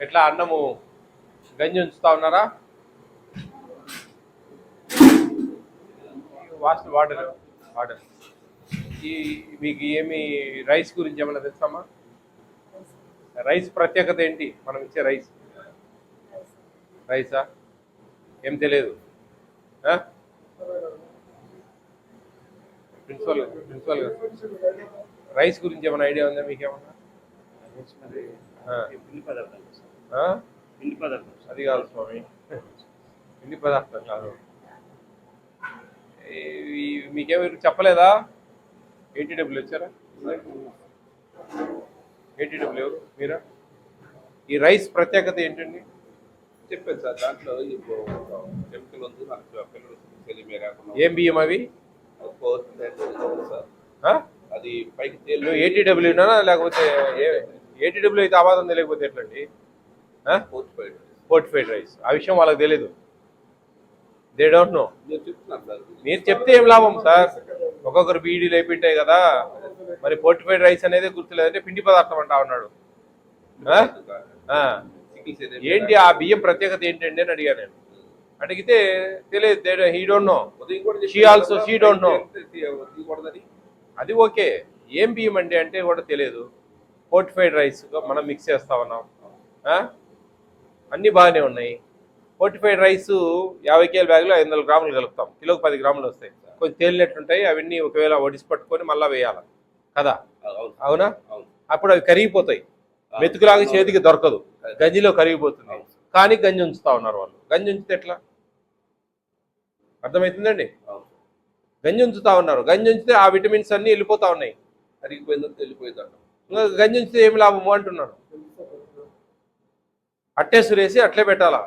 ఎట్లా అన్నము గంజి ఉంచుతా ఉన్నారా? వాటర్ వాటర్ ఈ మీకు ఏమి రైస్ గురించి ఏమైనా తెలుసమ్మా? రైస్ ప్రత్యేకత ఏంటి? మనం ఇచ్చే రైసా ఏం తెలియదు. ప్రిన్సిపల్ రైస్ గురించి ఏమైనా ఐడియా ఉందా మీకేమన్నా? అది కాదు స్వామి, పిండి పదార్థం కాదు. మీకేమి చెప్పలేదా? 80 వచ్చారా? 80 మీరా? ఈ రైస్ ప్రత్యేకత ఏంటండి? చెప్పాను సార్. దాంట్లో కెమికల్ ఉంది, ఏం బియ్యం అవి? సార్ అది పైకి 80 లేకపోతే 80 అయితే ఆవాదం తెలియకపోతే ఎట్లండి? Fortified rice. ఆ విషయం వాళ్ళకి తెలీదు. They don't know. మీరు చెప్తే ఏం లాభం సార్? ఒక్కొక్కరు బీడీలు అయిపోయింటాయి కదా. మరి ఫోర్టిఫైడ్ రైస్ అనేది గుర్తులేదంటే పిండి పదార్థం అంటా ఉన్నాడు. ఏంటి ఆ బియ్యం ప్రత్యేకత ఏంటండి అని అడిగాను నేను. అడిగితే తెలియదు. He don't know. She also she don't know. అది ఓకే. ఏం బియ్యం అండి అంటే కూడా తెలియదు. ఫోర్టిఫైడ్ రైస్ మనం మిక్స్ చేస్తా ఉన్నాం. అన్నీ బాగానే ఉన్నాయి. ఫోర్టిఫైడ్ రైస్ 50 kg బ్యాగ్లో 500 గ్రాములు కలుపుతాం. కిలోకి 10 గ్రాములు వస్తాయి. కొంచెం తేలినట్లుంటాయి. అవన్నీ ఒకవేళ ఒడిసి పట్టుకొని మళ్ళీ వేయాలి కదా. అవునా? అప్పుడు అవి కరిగిపోతాయి. మెతుకులాగా చేతికి దొరకదు, గంజిలో కరిగిపోతుంది. కానీ గంజి ఉంచుతా ఉన్నారు వాళ్ళు. గంజి ఉంచితే ఎట్లా? అర్థమవుతుందండి? గంజి ఉంచుతా ఉన్నారు. గంజి ఉంచితే ఆ విటమిన్స్ అన్నీ వెళ్ళిపోతా ఉన్నాయి. కరిగిపోయిందంటే వెళ్ళిపోయిందంట. గంజి ఉంచితే ఏమి లాభము అంటున్నాను. అట్టేసి వేసి అట్లే పెట్టాలా?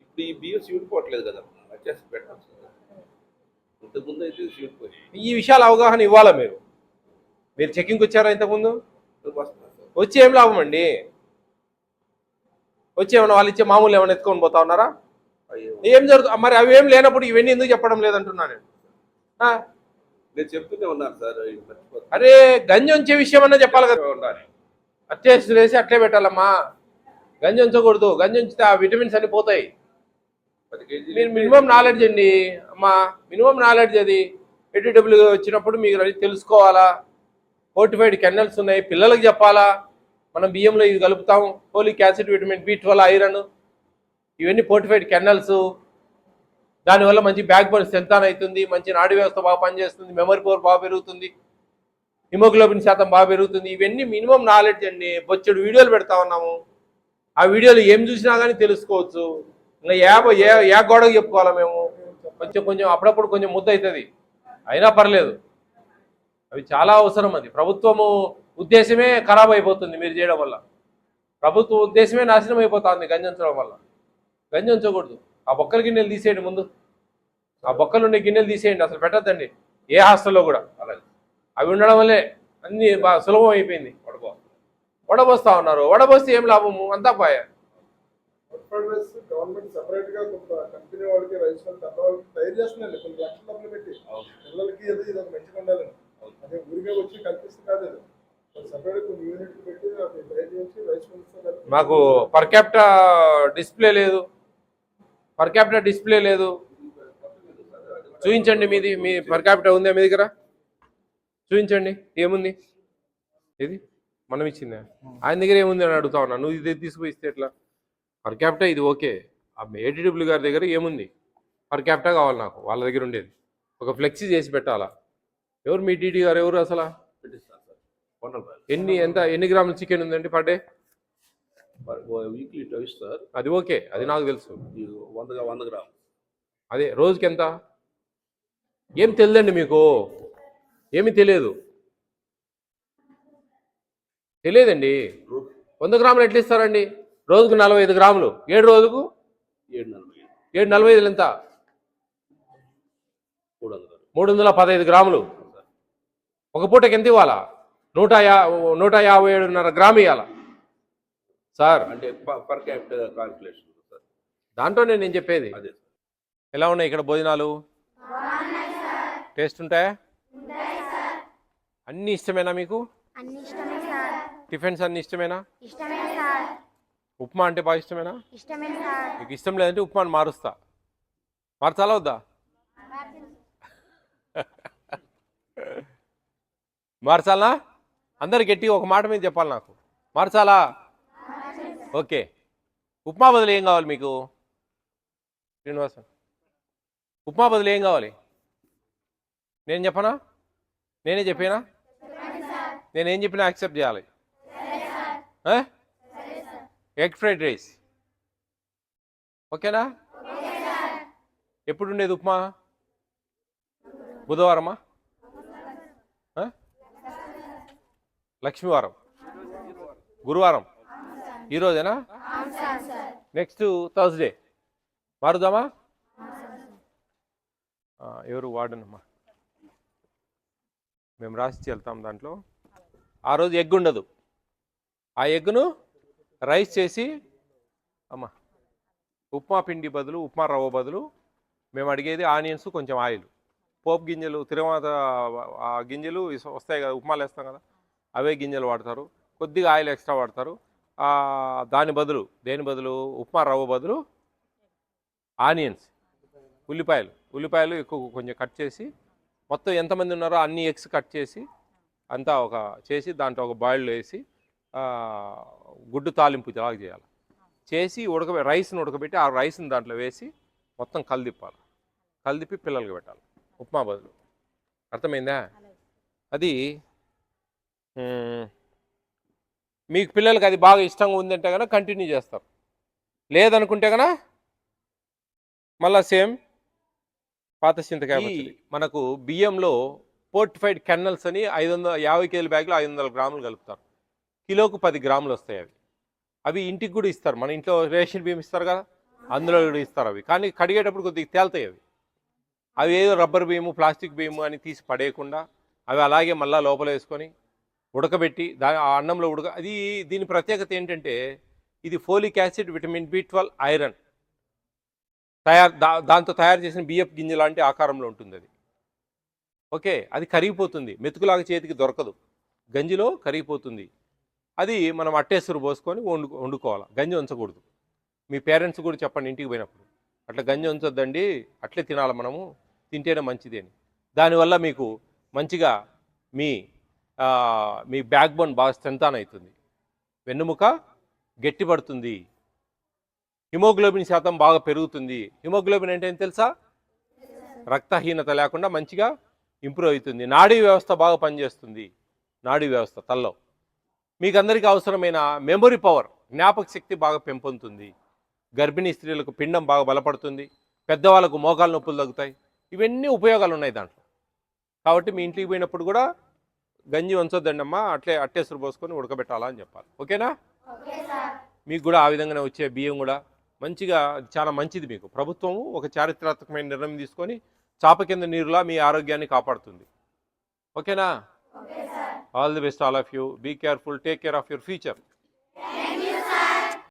ఇప్పుడు ఈ బియ్యం సీడిపోవట్లేదు కదా, అట్టేసి పెట్టాలి. ఇంతకుముందు అయితే సీడిపోయి. ఈ విషయాల అవగాహన ఇవ్వాలా మీరు? మీరు చెకింగ్కి వచ్చారా ఇంతకుముందు? వచ్చి ఏం లాభం అండి? వచ్చి ఏమన్నా వాళ్ళు ఇచ్చే మామూలు ఏమైనా ఎత్తుకొని పోతా ఉన్నారా? ఏం జరుగుతుంది మరి? అవి ఏం లేనప్పుడు ఇవన్నీ ఎందుకు చెప్పడం లేదంటున్నా నేను. నేను చెప్తూనే ఉన్నాను సార్. అరే గంజి ఉంచే విషయం అన్నా చెప్పాలి కదా. ఉండాలి. అట్టేసి వేసి అట్లే పెట్టాలమ్మా. గంజి ఉంచకూడదు. గంజి ఉంచితే ఆ విటమిన్స్ అన్ని పోతాయి. మీరు మినిమం నాలెడ్జ్ అండి అమ్మా, మినిమం నాలెడ్జ్ అది. 80 వచ్చినప్పుడు మీరు అది తెలుసుకోవాలా. ఫోర్టిఫైడ్ కెన్నల్స్ ఉన్నాయి, పిల్లలకు చెప్పాలా. మనం బియ్యంలో ఇది కలుపుతాం. Folic acid, vitamin B12, iron, ఇవన్నీ ఫోర్టిఫైడ్ కెన్నల్స్. దానివల్ల మంచి బ్యాక్ బోన్ స్ట్రెంత్ అవుతుంది, మంచి నాడీ వ్యవస్థ బాగా పనిచేస్తుంది, మెమరీ పవర్ బాగా పెరుగుతుంది, హిమోగ్లోబిన్ శాతం బాగా పెరుగుతుంది. ఇవన్నీ మినిమం నాలెడ్జ్ అండి. బొచ్చెడు వీడియోలు పెడతా ఉన్నాము. ఆ వీడియోలు ఏం చూసినా కానీ తెలుసుకోవచ్చు. ఇంకా ఏ గోడకు చెప్పుకోవాలా మేము? కొంచెం అప్పుడప్పుడు కొంచెం ముద్ద అవుతుంది, అయినా పర్లేదు. అవి చాలా అవసరం. అది ప్రభుత్వము ఉద్దేశమే ఖరాబ్ అయిపోతుంది మీరు చేయడం వల్ల. ప్రభుత్వ ఉద్దేశమే నాశనం అయిపోతుంది గంజి ఉంచడం వల్ల. గంజి ఉంచకూడదు. ఆ బొక్కల గిన్నెలు తీసేయండి ముందు. ఆ బొక్కలు ఉండే గిన్నెలు తీసేయండి, అసలు పెట్టద్దండి ఏ హాస్టల్లో కూడా. అలాగే అవి ఉండడం వల్లే అన్నీ బాగా సులభం అయిపోయింది. వడబోస్తా ఉన్నారు. వడబోస్తే ఏం లాభము? అంతా పోయా. గవర్నమెంట్ సెపరేట్ గా కంపెనీ వాళ్ళకి రైస్ తయారు చేస్తున్నారు. కొన్ని లక్షల డబ్బులు పెట్టి పిల్లలకి ఏదో ఇది మంచిగా ఉండాలని. అదే ఊరికే వచ్చి కల్పిస్తుంది కాదు. సెపరేట్ కొన్ని యూనిట్ పెట్టి తయారు చేసి రైస్ పంపిస్తారు. మాకు పర్ క్యాపిటా డిస్ప్లే లేదు. పర్ క్యాపిటా డిస్ప్లే లేదు. చూపించండి మీది. మీ పర్ క్యాపిటా ఉందా మీ దగ్గర? చూపించండి. ఏముంది? ఇది మనం ఇచ్చిందా? ఆయన దగ్గర ఏముంది అని అడుగుతా ఉన్నా. నువ్వు ఇది తీసుకుపోయి ఇస్తే ఎట్లా? పర్ క్యాపిటా ఇది ఓకే. ఆ 80 గారి దగ్గర ఏముంది? పర్ క్యాపిటా కావాలి నాకు. వాళ్ళ దగ్గర ఉండేది ఒక ఫ్లెక్సీ చేసి పెట్టాలా. ఎవరు మీ టీటీ గారు? ఎవరు అసలు? ఎన్ని గ్రాముల చికెన్ ఉందండి per day? Weekly twice sir. అది ఓకే, అది నాకు తెలుసు. 100 గ్రాములు. అదే రోజుకి ఎంత? ఏం తెలియదండి మీకు? ఏమీ తెలియదు. తెలియదండి. 100 గ్రాములు ఎట్లా ఇస్తారండి? రోజుకు 45 గ్రాములు. 7 రోజుకు 745 ఎంత? 315 గ్రాములు. ఒక పూటకి ఎంత ఇవ్వాలా? 157.5 గ్రాము ఇవ్వాలా సార్? అంటే పర్ క్యాపిటల్ కాల్కులేషన్ సార్. దాంట్లోనే నేను చెప్పేది. అదే. ఎలా ఉన్నాయి ఇక్కడ భోజనాలు? టేస్ట్ ఉంటాయా? అన్నీ ఇష్టమేనా మీకు? టిఫిన్స్ అన్ని ఇష్టమేనా? ఇష్టమే సార్. ఉప్మా అంటే బాగా ఇష్టమేనా? ఇష్టమే సార్. నీకు ఇష్టం లేదంటే ఉప్మాని మారుస్తా. మార్చాలా వద్దా? మార్చాలా? అందరు గట్టిగా ఒక మాట మీద చెప్పాలి నాకు. మార్చాలా? ఓకే. ఉప్మా బదులు ఏం కావాలి మీకు? శ్రీనివాసన్, ఉప్మా బదులు ఏం కావాలి? నేను చెప్పనా? నేనే చెప్పానా? నేనేం చెప్పినా యాక్సెప్ట్ చేయాలి. ఎగ్ ఫ్రైడ్ రైస్ ఓకేనా? ఎప్పుడు ఉండేది ఉప్మా? బుధవారమా? లక్ష్మీవారం, గురువారం, ఈరోజేనా? Next Thursday మారుదామా? ఎవరు వాడనమ్మా? మేము రాసి వెళ్తాం. దాంట్లో ఆ రోజు ఎగ్ ఉండదు. ఆ ఎగ్గును రైస్ చేసి అమ్మా ఉప్మా పిండి బదులు, ఉప్మా రవ్వ బదులు మేము అడిగేది ఆనియన్స్, కొంచెం ఆయిల్, పోపు గింజలు, తిరువాత ఆ గింజలు వస్తాయి కదా, ఉప్మాలు వేస్తాం కదా, అవే గింజలు వాడతారు. కొద్దిగా ఆయిల్ ఎక్స్ట్రా వాడతారు. దాని బదులు, దేని బదులు? ఉప్మా రవ్వ బదులు ఆనియన్స్, ఉల్లిపాయలు ఎక్కువ కొంచెం కట్ చేసి, మొత్తం ఎంతమంది ఉన్నారో అన్ని ఎగ్స్ కట్ చేసి అంతా ఒక చేసి దాంట్లో ఒక బాయిల్లో వేసి గుడ్డు తాలింపు లాగా చేయాలి. చేసి రైస్ని ఉడకబెట్టి ఆ రైస్ని దాంట్లో వేసి మొత్తం కలిదిప్పాలి. కలిదిప్పి పిల్లలకి పెట్టాలి ఉప్మా బదులు. అర్థమైందా? అది మీకు పిల్లలకి అది బాగా ఇష్టంగా ఉందంటే కనుక కంటిన్యూ చేస్తారు. లేదనుకుంటే కనుక మళ్ళా సేమ్ పాత చింతకాయ పచ్చడి. మనకు బియ్యంలో పోర్టిఫైడ్ కెన్నల్స్ అని 550 కేజీల బ్యాగ్లో 500 గ్రాములు కలుపుతారు. కిలోకు 10 గ్రాములు వస్తాయి. అవి ఇంటికి కూడా ఇస్తారు. మన ఇంట్లో రేషన్ బియ్యం ఇస్తారు కదా, అందులో కూడా ఇస్తారు అవి. కానీ కడిగేటప్పుడు కొద్దిగా తేలుతాయి అవి ఏదో రబ్బర్ బియ్యము, ప్లాస్టిక్ బియ్యము అని తీసి పడేయకుండా అవి అలాగే మళ్ళీ లోపల వేసుకొని ఉడకబెట్టి ఆ అన్నంలో దీని ప్రత్యేకత ఏంటంటే ఇది folic acid, vitamin B12, iron దాంతో తయారు చేసిన బియ్యపు గింజ లాంటి ఆకారంలో ఉంటుంది అది. ఓకే, అది కరిగిపోతుంది, మెతుకులాగా చేతికి దొరకదు, గంజిలో కరిగిపోతుంది. అది మనం అట్టేసురు పోసుకొని వండుకోవాలి. గంజి ఉంచకూడదు. మీ పేరెంట్స్ కూడా చెప్పండి ఇంటికి పోయినప్పుడు, అట్లా గంజి ఉంచొద్దండి, అట్లే తినాలి, మనము తింటేనే మంచిది అని. దానివల్ల మీకు మంచిగా మీ బ్యాక్ బోన్ బాగా స్ట్రెంథన్ అవుతుంది, వెన్నుముక గట్టిపడుతుంది, హిమోగ్లోబిన్ శాతం బాగా పెరుగుతుంది. హిమోగ్లోబిన్ అంటే ఏం తెలుసా? రక్తహీనత లేకుండా మంచిగా ఇంప్రూవ్ అవుతుంది. నాడీ వ్యవస్థ బాగా పనిచేస్తుంది. నాడీ వ్యవస్థ తల్లో మీకు అందరికీ అవసరమైన మెమొరీ పవర్, జ్ఞాపక శక్తి బాగా పెంపొందుతుంది. గర్భిణీ స్త్రీలకు పిండం బాగా బలపడుతుంది. పెద్దవాళ్ళకు మోకాలు నొప్పులు తగ్గుతాయి. ఇవన్నీ ఉపయోగాలు ఉన్నాయి దాంట్లో. కాబట్టి మీ ఇంటికి పోయినప్పుడు కూడా గంజి ఉంచొద్దండి అమ్మా, అట్టేసురు పోసుకొని ఉడకబెట్టాలా అని చెప్పాలి. ఓకేనా? మీకు కూడా ఆ విధంగానే వచ్చే బియ్యం కూడా మంచిగా చాలా మంచిది. మీకు ప్రభుత్వం ఒక చారిత్రాత్మకమైన నిర్ణయం తీసుకొని చాప కింద నీరులా మీ ఆరోగ్యాన్ని కాపాడుతుంది. ఓకేనా? All the best, all of you. Be careful. Take care of your future.